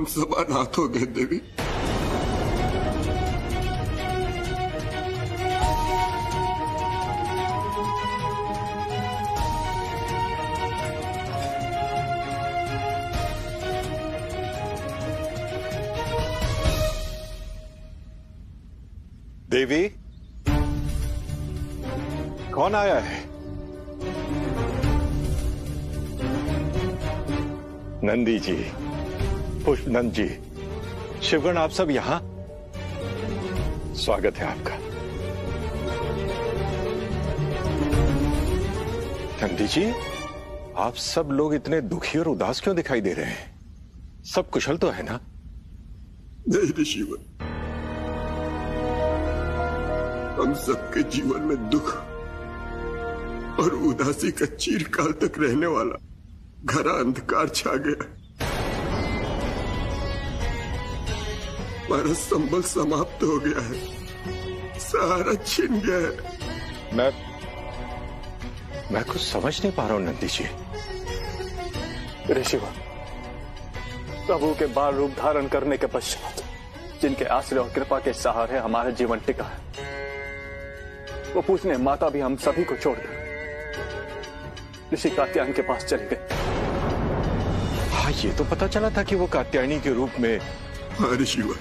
हम सब अनाथ हो गए देवी। देवी, कौन आया है? नंदी जी, पुष्पनंद जी, शिवगण, आप सब यहां? स्वागत है आपका। नंदी जी, आप सब लोग इतने दुखी और उदास क्यों दिखाई दे रहे हैं? सब कुशल तो है ना? नहीं ऋषिवर, हम सबके जीवन में दुख और उदासी का चिरकाल तक रहने वाला घरा अंधकार छा गया। हमारा संबल समाप्त हो गया है, सहारा छिन गया है। मैं कुछ समझ नहीं पा रहा हूं नंदी जी। ऋषिवर, प्रभु के बाल रूप धारण करने के पश्चात जिनके आश्रय और कृपा के सहारे हमारा जीवन टिका है, वो पूछने माता भी हम सभी को छोड़कर ऋषि कात्यायन के पास चले गए। हाँ, ये तो पता चला था कि वो कात्यायनी के रूप में। हाँ ऋषिवर,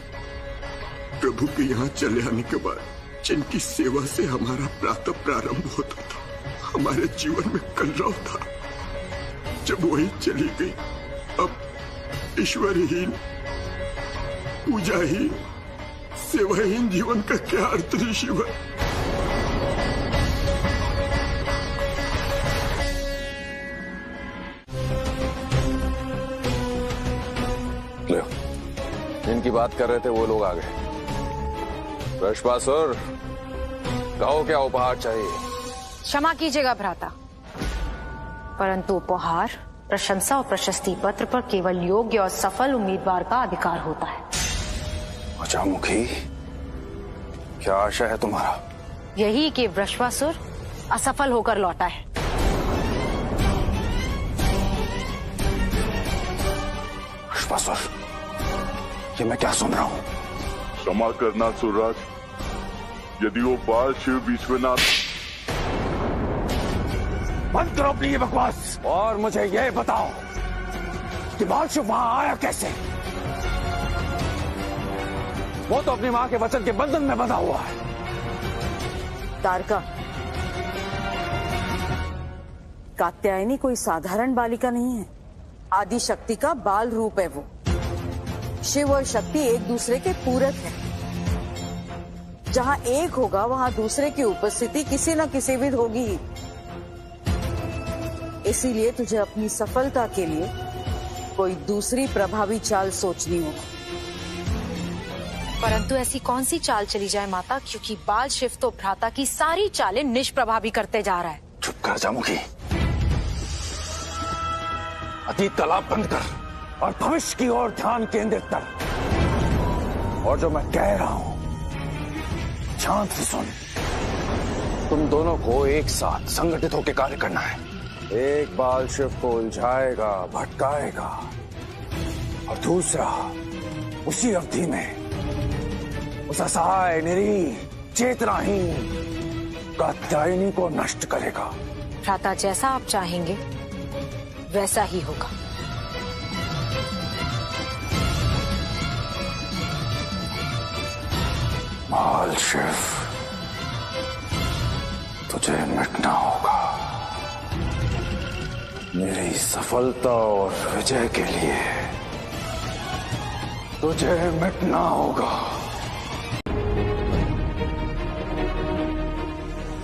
प्रभु के यहाँ चले आने के बाद जिनकी सेवा से हमारा प्रातः प्रारंभ होता था, हमारे जीवन में कलरव था, जब वही चली गई, अब ईश्वरहीन, पूजाहीन, सेवाहीन जीवन का क्या अर्थ ऋषिवर? जिनकी बात कर रहे थे वो लोग आ गए। वृषभासुर, कहो क्या उपहार चाहिए? क्षमा कीजिएगा भ्राता, परंतु उपहार, प्रशंसा और प्रशस्ति पत्र पर केवल योग्य और सफल उम्मीदवार का अधिकार होता है। अजामुखी, क्या आशा है तुम्हारा? यही कि वृषभासुर असफल होकर लौटा है। वृषभासुर, ये मैं क्या सुन रहा हूँ? क्षमा करना सुरराज, यदि वो बाल शिव विश्वनाथ। बंद करो अपनी ये बकवास और मुझे ये बताओ कि बाल शिव वहां आया कैसे? वो तो अपनी मां के वचन के बंधन में बंधा हुआ है। तारका, कात्यायनी कोई साधारण बालिका नहीं है, आदि शक्ति का बाल रूप है वो। शिव और शक्ति एक दूसरे के पूरक है। जहां एक होगा वहां दूसरे की उपस्थिति किसी न किसी विध होगी ही। इसीलिए तुझे अपनी सफलता के लिए कोई दूसरी प्रभावी चाल सोचनी होगी। परंतु ऐसी कौन सी चाल चली जाए माता, क्योंकि बाल शिव तो भ्राता की सारी चालें निष्प्रभावी करते जा रहा है। चुप कर जामुखी, अतीत का लाभ बंद कर और भविष्य की ओर ध्यान केंद्रित कर। और जो मैं कह रहा हूं ध्यान से सुन। तुम दोनों को एक साथ संगठित होकर कार्य करना है। एक बाल शिव को उलझाएगा, भटकाएगा, और दूसरा उसी अवधि में उस असहाय, निरीह, चेतनाहीन कात्यायनी को नष्ट करेगा। भ्राता, जैसा आप चाहेंगे वैसा ही होगा। बाल शिव, तुझे मिटना होगा। मेरी सफलता और विजय के लिए तुझे मिटना होगा।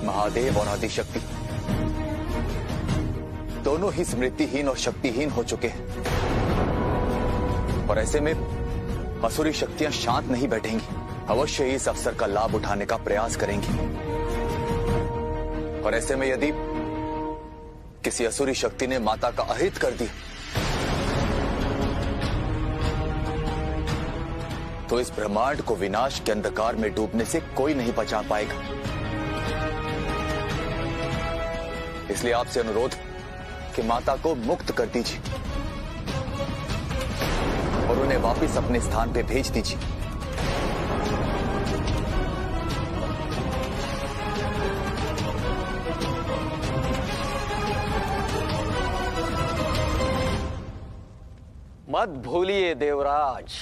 महादेव और आदिशक्ति दोनों ही स्मृतिहीन और शक्तिहीन हो चुके हैं, और ऐसे में असुरी शक्तियां शांत नहीं बैठेंगी, अवश्य ही इस अवसर का लाभ उठाने का प्रयास करेंगी। और ऐसे में यदि किसी असुरी शक्ति ने माता का अहित कर दिया तो इस ब्रह्मांड को विनाश के अंधकार में डूबने से कोई नहीं बचा पाएगा। इसलिए आपसे अनुरोध कि माता को मुक्त कर दीजिए। और उन्हें वापस अपने स्थान पे भेज दीजिए। मत भूलिए देवराज,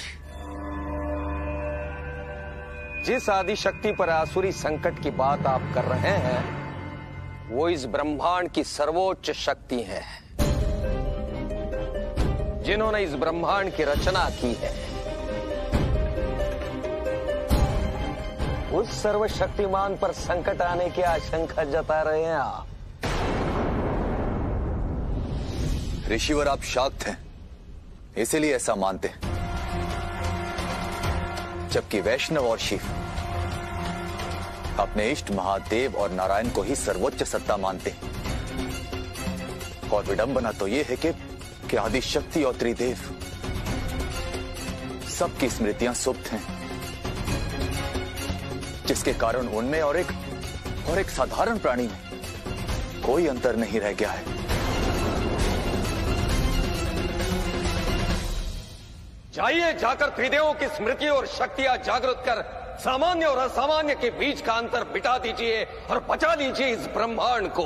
जिस आदि शक्ति पर आसुरी संकट की बात आप कर रहे हैं वो इस ब्रह्मांड की सर्वोच्च शक्ति है, जिन्होंने इस ब्रह्मांड की रचना की है। उस सर्वशक्तिमान पर संकट आने की आशंका जता रहे हैं आप। ऋषिवर, आप शाक्त हैं, इसीलिए ऐसा मानते हैं, जबकि वैष्णव और शिव अपने इष्ट महादेव और नारायण को ही सर्वोच्च सत्ता मानते हैं। और विडंबना तो यह है कि आदि शक्ति और त्रिदेव सबकी स्मृतियां सुप्त हैं, जिसके कारण उनमें और एक साधारण प्राणी में कोई अंतर नहीं रह गया है। जाइए, जाकर त्रिदेवों की स्मृति और शक्तियां जागृत कर सामान्य और असामान्य के बीच का अंतर मिटा दीजिए और बचा लीजिए इस ब्रह्मांड को।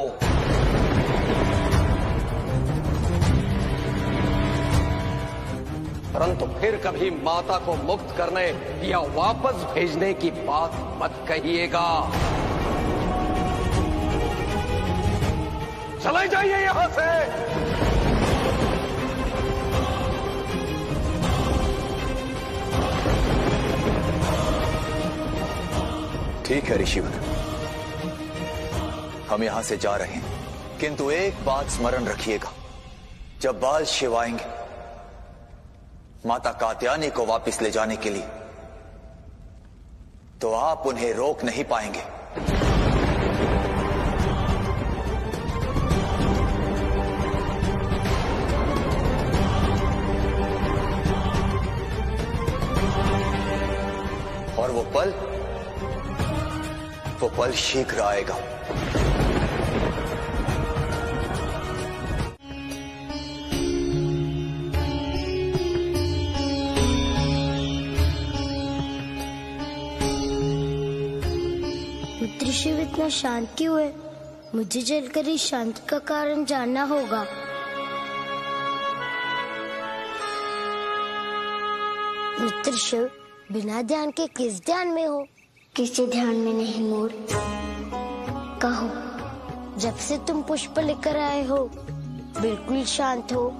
परंतु फिर कभी माता को मुक्त करने या वापस भेजने की बात मत कहिएगा। चले जाइए यहां से। ठीक है ऋषिवर, हम यहां से जा रहे हैं, किंतु एक बात स्मरण रखिएगा, जब बाल शिव आएंगे माता कात्यायनी को वापस ले जाने के लिए, तो आप उन्हें रोक नहीं पाएंगे। और वो पल शीघ्र आएगा। मित्र शिव इतना शांत क्यों है? मुझे चलकर इस शांति का कारण जानना होगा। मित्र शिव, बिना ध्यान के किस ध्यान में हो? किसी ध्यान में नहीं मोर। कहो, जब से तुम पुष्प लेकर आए हो बिल्कुल शांत हो।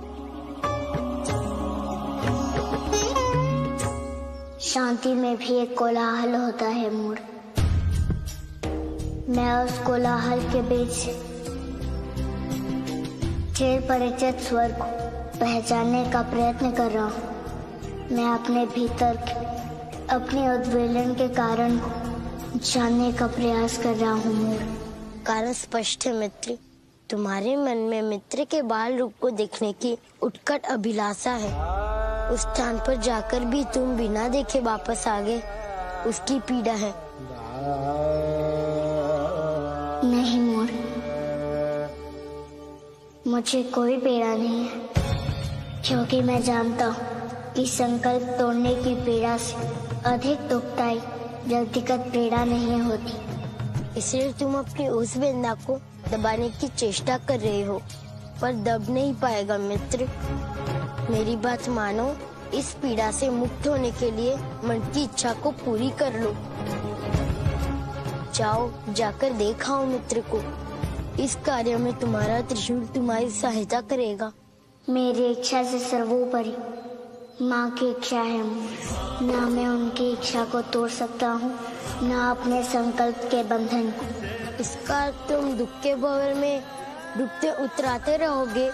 शांति में भी एक कोलाहल होता है मोर। मैं उस कोलाहल के बीच चिर परिचित स्वर को पहचानने का प्रयत्न कर रहा हूँ। मैं अपने भीतर अपने उद्वेलन के कारण को जानने का प्रयास कर रहा हूँ मोर। कारण स्पष्ट है मित्र, तुम्हारे मन में मित्र के बाल रूप को देखने की उत्कट अभिलाषा है। उस स्थान पर जाकर भी तुम बिना देखे वापस आ गए, उसकी पीड़ा है। नहीं मोर, मुझे कोई पीड़ा नहीं है, क्योंकि मैं जानता हूँ कि संकल्प तोड़ने की पीड़ा से अधिक दुखदायी व्यक्तिगत पीड़ा नहीं होती। इसलिए तुम अपनी उस वेदना को दबाने की चेष्टा कर रहे हो, पर दब नहीं पाएगा मित्र। मेरी बात मानो, इस पीड़ा से मुक्त होने के लिए मन की इच्छा को पूरी कर लो। जाओ, जाकर देखाओ मित्र को। इस कार्य में तुम्हारा त्रिशूल तुम्हारी सहायता करेगा। मेरी इच्छा से सर्वोपरि माँ की इच्छा है। ना मैं उनकी इच्छा को तोड़ सकता हूँ, ना अपने संकल्प के बंधन को। इसका तुम दुख के भंवर में डूबते उतराते रहोगे।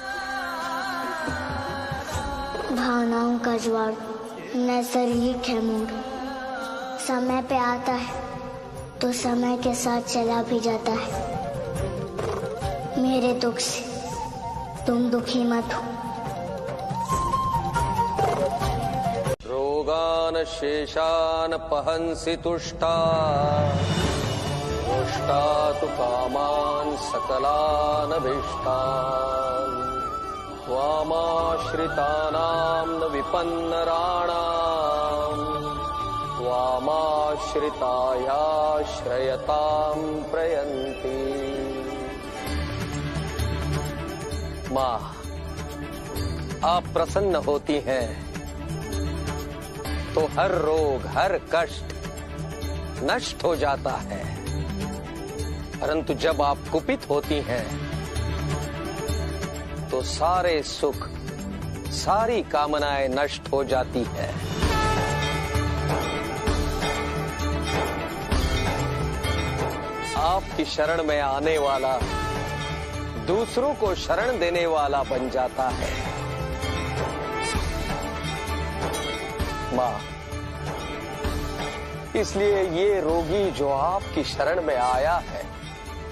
भावनाओं का ज्वार नैसर्गिक है मोर। समय पे आता है तो समय के साथ चला भी जाता है। मेरे दुख से तुम दुखी मत हो। रोगान शेषान पहंसि तुष्टा, तुष्टा तु कामान सकलान अभीष्टान। त्वामाश्रितानां न विपन्नराणाम् त्वामाश्रितायाश्रयतां प्रयन्ति। माँ, आप प्रसन्न होती हैं तो हर रोग, हर कष्ट नष्ट हो जाता है, परंतु जब आप कुपित होती हैं तो सारे सुख, सारी कामनाएं नष्ट हो जाती है। आपकी शरण में आने वाला दूसरों को शरण देने वाला बन जाता है। माँ, इसलिए ये रोगी जो आपकी शरण में आया है,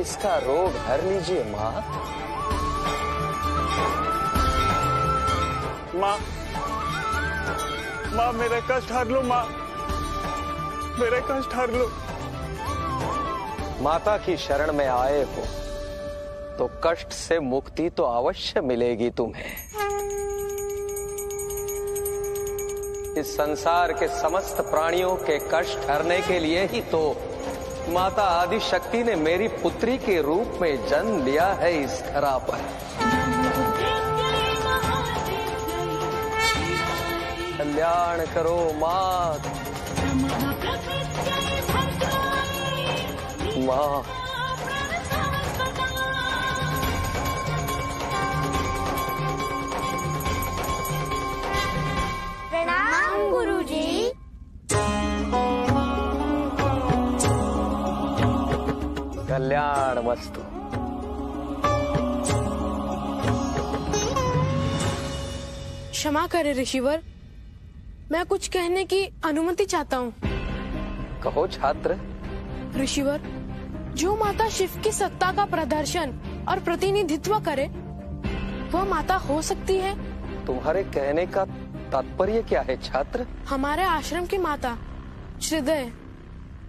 इसका रोग हर लीजिए माँ। माँ, माँ मेरे कष्ट हर लो माँ, मेरे कष्ट हर लो। माता की शरण में आए हो तो कष्ट से मुक्ति तो अवश्य मिलेगी तुम्हें। इस संसार के समस्त प्राणियों के कष्ट हरने के लिए ही तो माता आदि शक्ति ने मेरी पुत्री के रूप में जन्म लिया है इस धरा पर। कल्याण करो माँ। माँ, प्रणाम गुरुजी। कल्याण मस्तु। क्षमा करे ऋषिवर, मैं कुछ कहने की अनुमति चाहता हूँ। कहो छात्र। ऋषिवर, जो माता शिव की सत्ता का प्रदर्शन और प्रतिनिधित्व करे, वह माता हो सकती है? तुम्हारे कहने का तात्पर्य क्या है छात्र? हमारे आश्रम की माता श्रीदय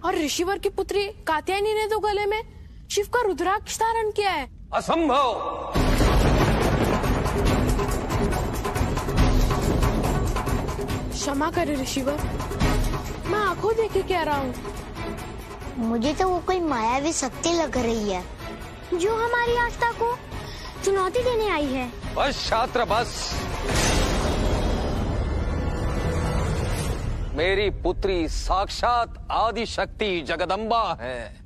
और ऋषिवर की पुत्री कात्यायनी ने तो गले में शिव का रुद्राक्ष धारण किया है। असंभव। क्षमा करे ऋषिवर, मैं आंखों देख के कह रहा हूँ। मुझे तो वो कोई मायावी शक्ति लग रही है जो हमारी आस्था को चुनौती देने आई है। बस छात्र बस। मेरी पुत्री साक्षात आदि शक्ति जगदम्बा है,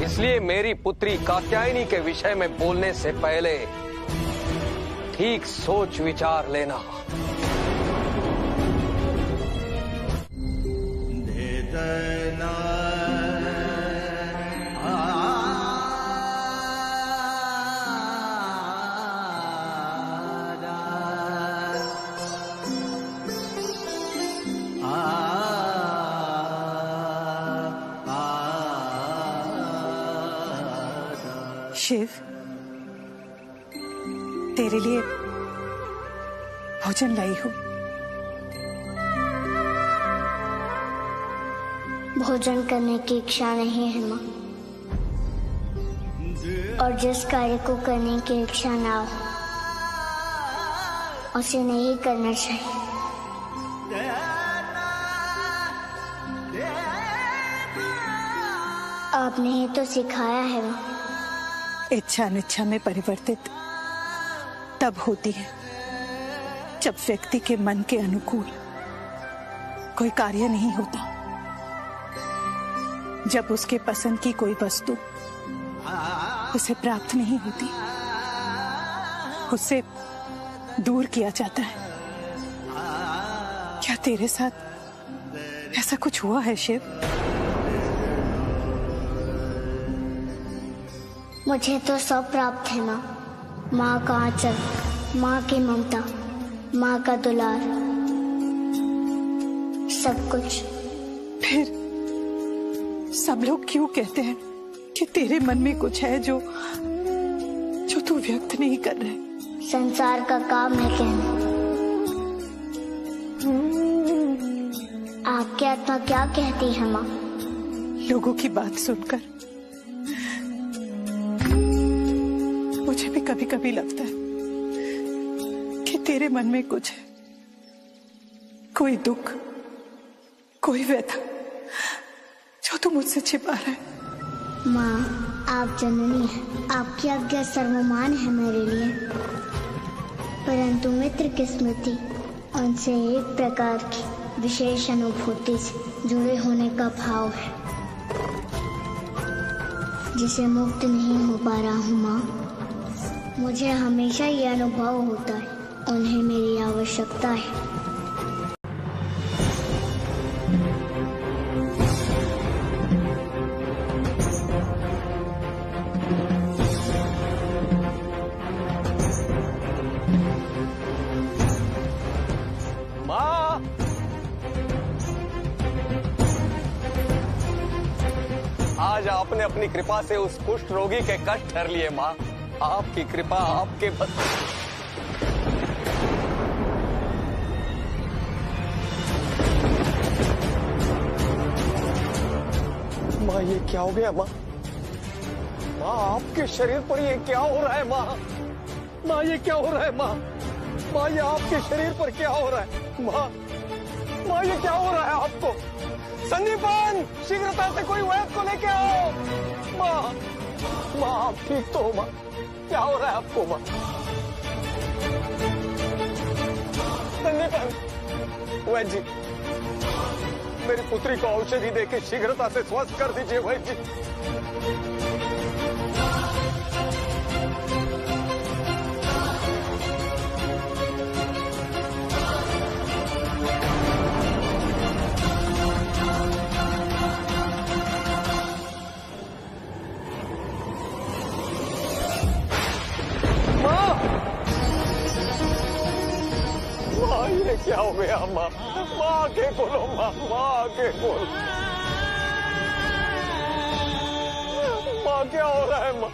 इसलिए मेरी पुत्री कात्यायनी के विषय में बोलने से पहले ठीक सोच विचार लेना। शिव, तेरे लिए भोजन लाई हूँ। भोजन करने की इच्छा नहीं है माँ, और जिस कार्य को करने की इच्छा ना हो उसे नहीं करना चाहिए। आपने ही तो सिखाया है माँ। इच्छा अनिच्छा में परिवर्तित तब होती है जब व्यक्ति के मन के अनुकूल कोई कार्य नहीं होता, जब उसके पसंद की कोई वस्तु उसे प्राप्त नहीं होती, उससे दूर किया जाता है। क्या तेरे साथ ऐसा कुछ हुआ है शिव? मुझे तो सब प्राप्त है माँ। माँ का आंचल, माँ की ममता, माँ का दुलार, सब कुछ। फिर सब लोग क्यों कहते हैं कि तेरे मन में कुछ है जो तू व्यक्त नहीं कर रहे? संसार का काम है कहना। आपकी आत्मा क्या कहती है माँ? लोगों की बात सुनकर मुझे भी कभी कभी लगता है तेरे मन में कुछ है, कोई दुख, कोई व्यथा जो तू मुझसे छिपा रहा है। माँ, आप जननी हैं, आपकी आज्ञा सर्वमान है मेरे लिए, परंतु मित्र की स्मृति उनसे एक प्रकार की विशेष अनुभूति से जुड़े होने का भाव है, जिसे मुक्त नहीं हो पा रहा हूँ माँ। मुझे हमेशा ये अनुभव होता है, उन्हें मेरी आवश्यकता है। माँ, आज आपने अपनी कृपा से उस कुष्ठ रोगी के कष्ट हर लिए माँ। आपकी कृपा, आपके बस। माँ, ये क्या हो गया माँ? माँ, आपके शरीर पर ये क्या हो रहा है माँ? माँ, ये क्या हो रहा है माँ? माँ, ये आपके शरीर पर क्या हो रहा है माँ? माँ, ये क्या हो रहा है आपको? संदीपन, शीघ्रता से कोई वैद्य को लेके आओ। माँ, माँ, आप ठीक तो हो माँ? क्या हो रहा है आपको माँ? संदीपन, वैद्य जी, मेरी पुत्री को औषधि देके शीघ्रता से स्वस्थ कर दीजिए वैद्य जी। ये क्या हो गया माँ? माँ के बोलो माँ, माँ के बोलो। माँ, क्या हो रहा है माँ?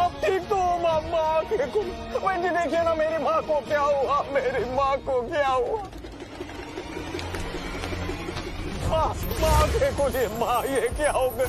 आप ठीक तो हो माँ? माँ के बोलो। वैद्य जी, देखिए ना मेरी माँ को क्या हुआ, मेरी माँ को क्या हुआ? माँ के बोलिए माँ, ये क्या हो गया?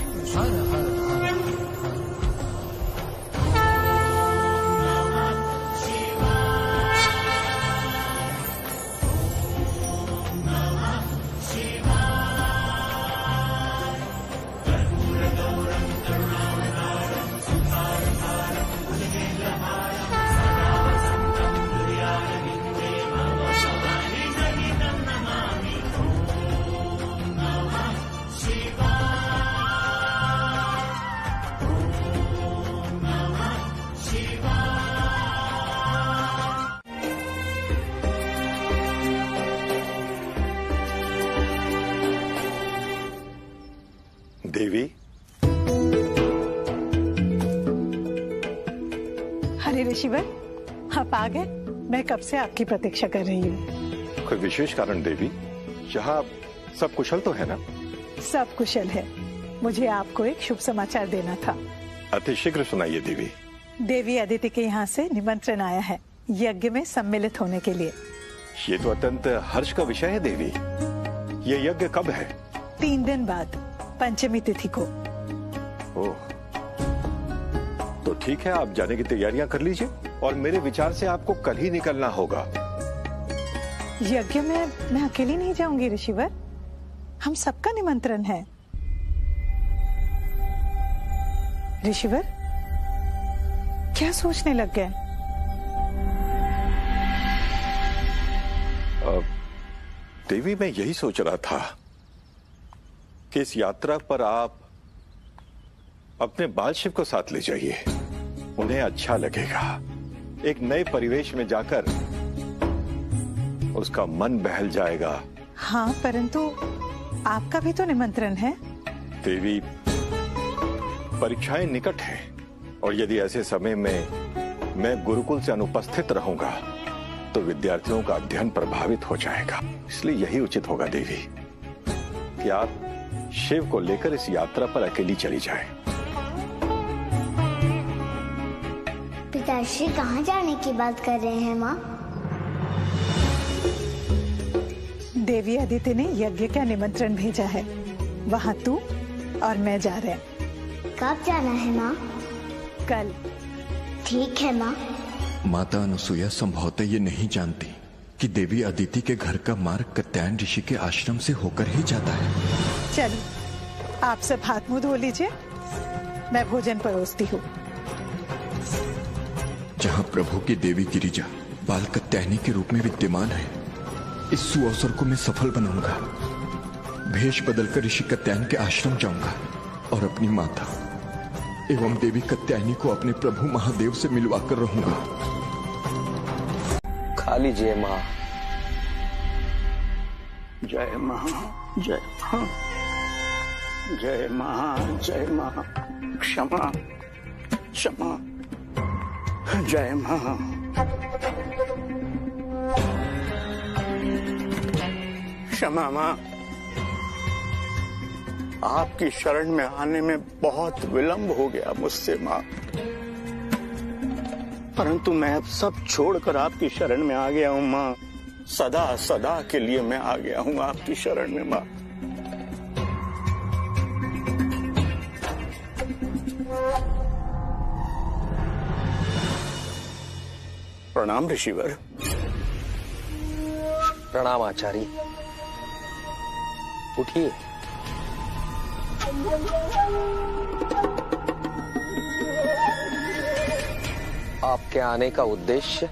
देवी, अरे ऋषिवर, आप आ गए। मैं कब से आपकी प्रतीक्षा कर रही हूँ। कोई विशेष कारण देवी? यहाँ सब कुशल तो है ना? सब कुशल है। मुझे आपको एक शुभ समाचार देना था। अति शीघ्र सुनाइए देवी। देवी अदिति के यहाँ से निमंत्रण आया है यज्ञ में सम्मिलित होने के लिए। ये तो अत्यंत हर्ष का विषय है देवी। ये यज्ञ कब है? 3 दिन बाद, पंचमी तिथि को। ओह, तो ठीक है, आप जाने की तैयारियां कर लीजिए और मेरे विचार से आपको कल ही निकलना होगा। यज्ञ में मैं अकेली नहीं जाऊंगी ऋषिवर, हम सबका निमंत्रण है। ऋषिवर, क्या सोचने लग गए? देवी, मैं यही सोच रहा था कि इस यात्रा पर आप अपने बाल शिव को साथ ले जाइए। उन्हें अच्छा लगेगा। एक नए परिवेश में जाकर उसका मन बहल जाएगा। हाँ, परंतु आपका भी तो निमंत्रण है। देवी, परीक्षाएं निकट हैं और यदि ऐसे समय में मैं गुरुकुल से अनुपस्थित रहूंगा तो विद्यार्थियों का अध्ययन प्रभावित हो जाएगा। इसलिए यही उचित होगा देवी कि आप शिव को लेकर इस यात्रा पर अकेली चली जाएं। पिताश्री कहाँ जाने की बात कर रहे हैं माँ? देवी अदिति ने यज्ञ का निमंत्रण भेजा है, वहाँ तू और मैं जा रहे हैं। कब जाना है माँ? कल। ठीक है माँ, माता अनुसुईया संभवतः ये नहीं जानती कि देवी अदिति के घर का मार्ग कात्यायन ऋषि के आश्रम से होकर ही जाता है। चलिए आप सब हाथ मुंह धो लीजिए, मैं भोजन परोसती हूँ। जहाँ प्रभु की देवी गिरिजा बाल कात्यायनी के रूप में विद्यमान है, इस सुअवसर को मैं सफल बनाऊंगा। भेष बदलकर ऋषि कात्यायन के आश्रम जाऊंगा और अपनी माता एवं देवी कात्यायनी को अपने प्रभु महादेव से मिलवाकर रहूंगा। खा लीजिए माँ। जय माँ, जय माँ, जय माँ, जय माँ, क्षमा क्षमा, जय माँ। क्षमा माँ, आपकी शरण में आने में बहुत विलंब हो गया मुझसे माँ, परंतु मैं अब सब छोड़कर आपकी शरण में आ गया हूँ माँ। सदा सदा के लिए मैं आ गया हूँ आपकी शरण में माँ। प्रणाम ऋषिवर। प्रणाम आचार्य। उठिए। आपके आने का उद्देश्य?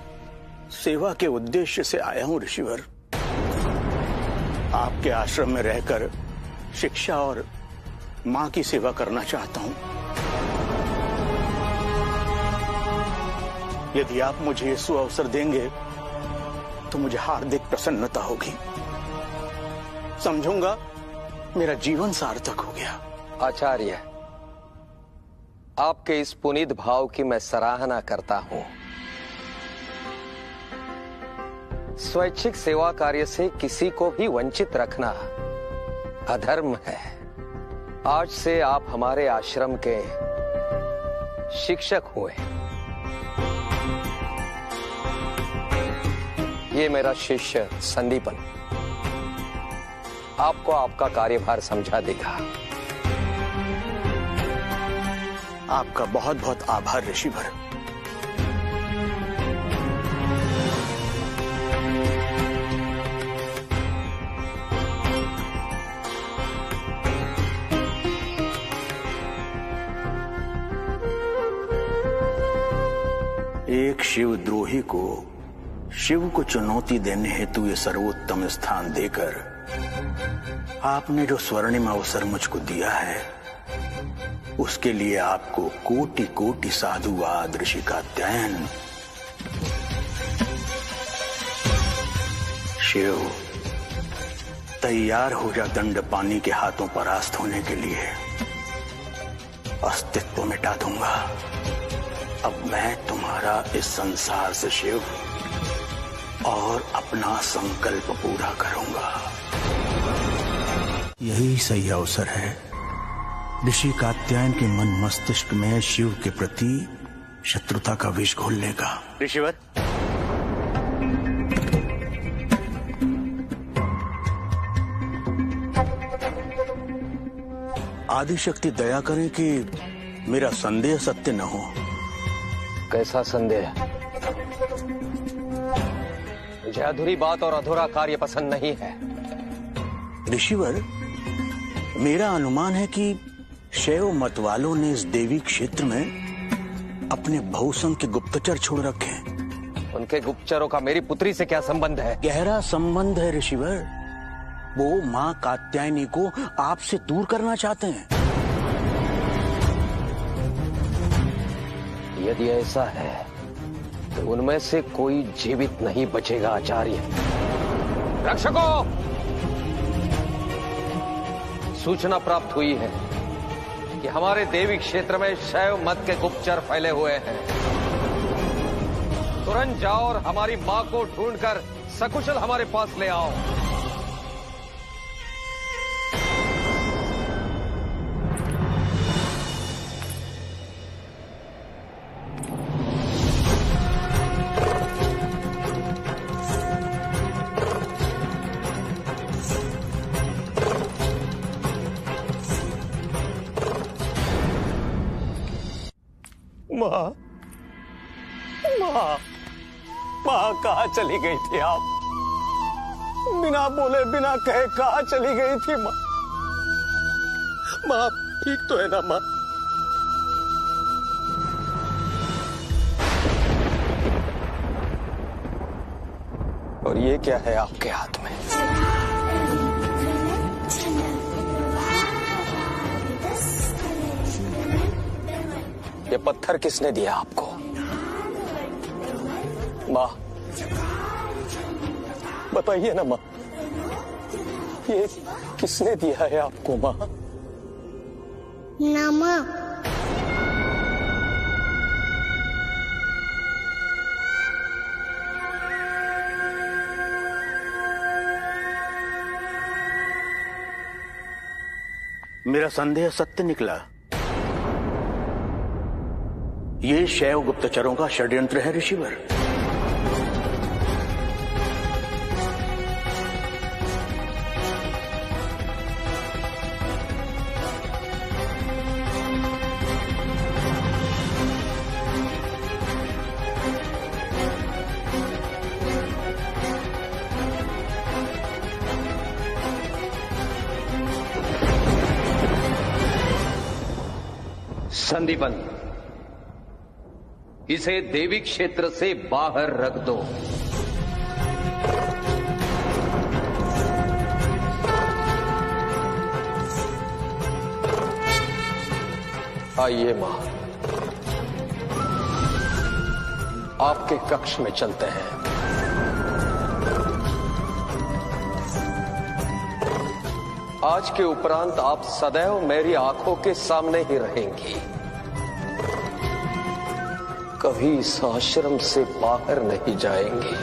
सेवा के उद्देश्य से आया हूं ऋषिवर। आपके आश्रम में रहकर शिक्षा और मां की सेवा करना चाहता हूं। यदि आप मुझे ये सुअवसर देंगे तो मुझे हार्दिक प्रसन्नता होगी। समझूंगा मेरा जीवन सार्थक हो गया। आचार्य, आपके इस पुनीत भाव की मैं सराहना करता हूं। स्वैच्छिक सेवा कार्य से किसी को भी वंचित रखना अधर्म है। आज से आप हमारे आश्रम के शिक्षक हुए। ये मेरा शिष्य संदीपन आपको आपका कार्यभार समझा देगा। आपका बहुत बहुत आभार ऋषिवर। एक शिवद्रोही को शिव को चुनौती देने हेतु ये सर्वोत्तम स्थान देकर आपने जो स्वर्णिम अवसर मुझको दिया है, उसके लिए आपको कोटि कोटि साधुवाद ऋषि कात्यायन। शिव, तैयार हो जा दंड पानी के हाथों परास्त होने के लिए। अस्तित्व मिटा दूंगा। अब मैं तुम्हारा इस संसार से शिव और अपना संकल्प पूरा करूंगा। यही सही अवसर है ऋषि कात्यायन के मन मस्तिष्क में शिव के प्रति शत्रुता का विष घोलने का। ऋषिवर, आदिशक्ति दया करें कि मेरा संदेह सत्य न हो। कैसा संदेह? मुझे अधूरी बात और अधूरा कार्य पसंद नहीं है। ऋषिवर, मेरा अनुमान है कि शैव मत वालों ने इस देवी क्षेत्र में अपने बहुसंग के गुप्तचर छोड़ रखे हैं। उनके गुप्तचरों का मेरी पुत्री से क्या संबंध है? गहरा संबंध है ऋषिवर। वो मां कात्यायनी को आपसे दूर करना चाहते हैं। यदि ऐसा है तो उनमें से कोई जीवित नहीं बचेगा आचार्य। रक्षकों, सूचना प्राप्त हुई है कि हमारे देवी क्षेत्र में शैव मत के गुप्तचर फैले हुए हैं। तुरंत जाओ और हमारी मां को ढूंढकर सकुशल हमारे पास ले आओ। मां, मां, माँ कहाँ चली गई थी आप? बिना बोले बिना कहे कहाँ चली गई थी माँ? माँ ठीक तो है ना माँ? और ये क्या है आपके हाथ में? ये पत्थर किसने दिया आपको? माँ बताइए ना माँ, ये किसने दिया है आपको माँ? ना माँ, मेरा संदेह सत्य निकला। ये शैव गुप्तचरों का षड्यंत्र है ऋषिवर। संदीपन, इसे देवी क्षेत्र से बाहर रख दो। आइए मां, आपके कक्ष में चलते हैं। आज के उपरांत आप सदैव मेरी आंखों के सामने ही रहेंगी, कभी इस आश्रम से बाहर नहीं जाएंगी।